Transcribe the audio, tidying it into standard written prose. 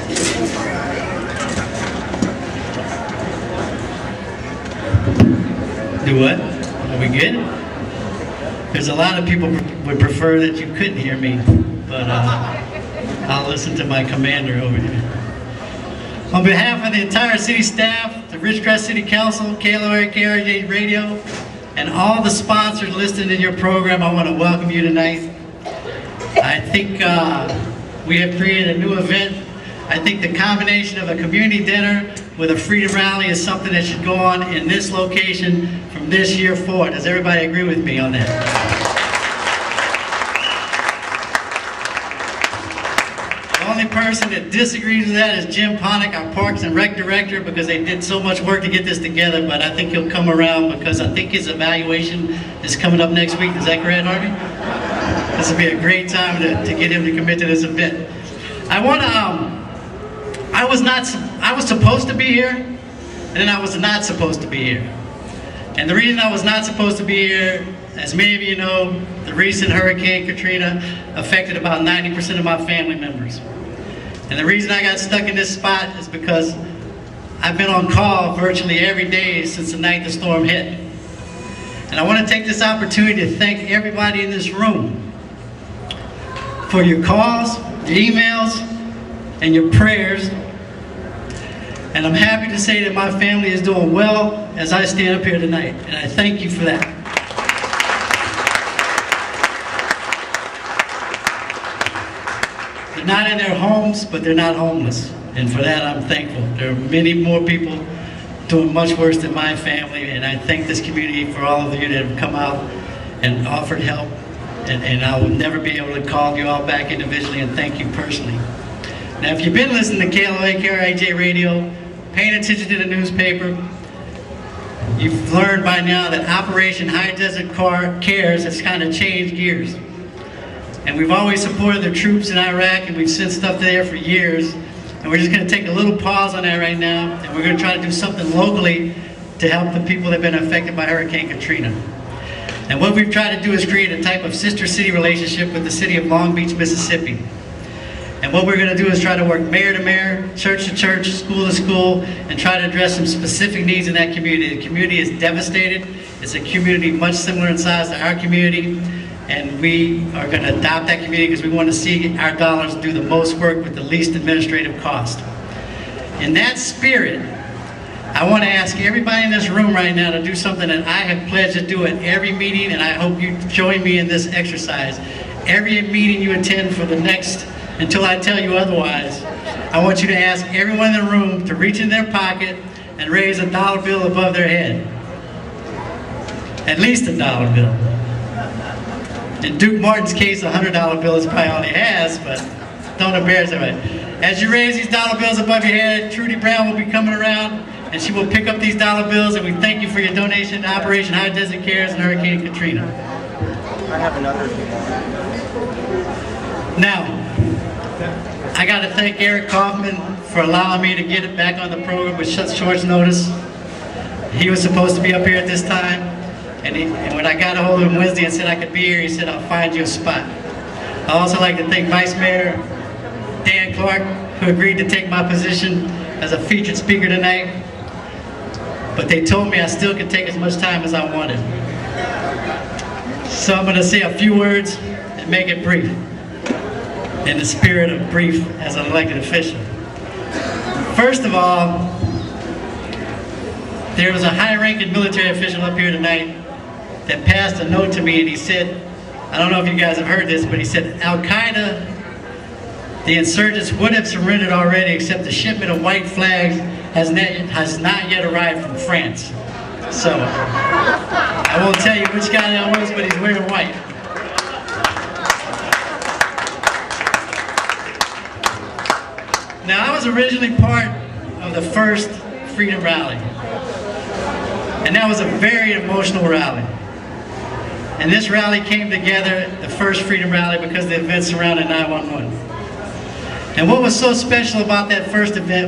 Do what? Are we good? There's a lot of people would prefer that you couldn't hear me, but I'll listen to my commander over here. On behalf of the entire city staff, the Ridgecrest City Council, KLOR Radio, and all the sponsors listed in your program, I want to welcome you tonight. I think we have created a new event. I think the combination of a community dinner with a freedom rally is something that should go on in this location from this year forward. Does everybody agree with me on that? The only person that disagrees with that is Jim Ponick, our Parks and Rec Director, because they did so much work to get this together, but I think he'll come around because I think his evaluation is coming up next week. Is that correct, Harvey? This will be a great time to get him to commit to this event. I was supposed to be here, and then I was not supposed to be here. And the reason I was not supposed to be here, as many of you know, the recent Hurricane Katrina affected about 90% of my family members. And the reason I got stuck in this spot is because I've been on call virtually every day since the night the storm hit. And I want to take this opportunity to thank everybody in this room for your calls, your emails, and your prayers. And I'm happy to say that my family is doing well as I stand up here tonight, and I thank you for that. They're not in their homes, but they're not homeless, and for that I'm thankful. There are many more people doing much worse than my family, and I thank this community for all of you that have come out and offered help, and I will never be able to call you all back individually and thank you personally. Now, if you've been listening to KLOR Radio, paying attention to the newspaper, you've learned by now that Operation High Desert Cares has kind of changed gears. And we've always supported the troops in Iraq, and we've sent stuff there for years. And we're just going to take a little pause on that right now, and we're going to try to do something locally to help the people that have been affected by Hurricane Katrina. And what we've tried to do is create a type of sister city relationship with the city of Long Beach, Mississippi. And what we're going to do is try to work mayor to mayor, church to church, school to school, and try to address some specific needs in that community. The community is devastated. It's a community much similar in size to our community, and we are going to adopt that community because we want to see our dollars do the most work with the least administrative cost. In that spirit, I want to ask everybody in this room right now to do something that I have pledged to do at every meeting, and I hope you join me in this exercise. Every meeting you attend for the next until I tell you otherwise, I want you to ask everyone in the room to reach in their pocket and raise $1 bill above their head. At least $1 bill. In Duke Martin's case, a $100 bill is probably all he has, but don't embarrass everybody. As you raise these $1 bills above your head, Trudy Brown will be coming around, and she will pick up these $1 bills, and we thank you for your donation to Operation High Desert Cares and Hurricane Katrina. I have another. Now, I got to thank Eric Kaufman for allowing me to get it back on the program with such short notice. He was supposed to be up here at this time, and when I got a hold of him Wednesday and said I could be here, he said, I'll find you a spot. I'd also like to thank Vice Mayor Dan Clark, who agreed to take my position as a featured speaker tonight, but they told me I still could take as much time as I wanted. So I'm going to say a few words and make it brief, in the spirit of brief as an elected official. First of all, there was a high-ranking military official up here tonight that passed a note to me, and he said, I don't know if you guys have heard this, but he said, Al-Qaeda, the insurgents would have surrendered already, except the shipment of white flags has not yet arrived from France. So, I won't tell you which guy that was, but he's wearing white. Now, I was originally part of the first Freedom Rally, and that was a very emotional rally. And this rally came together, the first Freedom Rally, because of the events surrounding 9/11. And what was so special about that first event